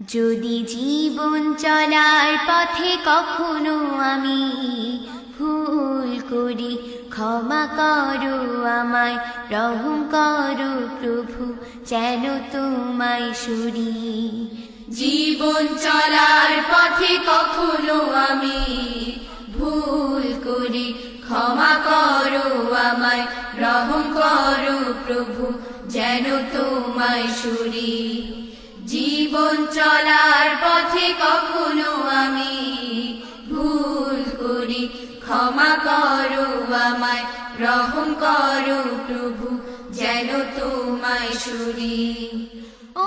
যদি জীবন চলার পথে কখনো আমি ভুল করি, ক্ষমা করো আমায়, রহম করো প্রভু, যেন তোমায় সরি। জীবন চলার পথে কখনো আমি ভুল করি, ক্ষমা করো আমায়, রহম করো প্রভু, যেন তোমায় সরি। জীবন চলার পথে কখনো আমি ভুল করি, ক্ষমা করো আমায়, রহম করো প্রভু, যেন তোমায় সরি। ও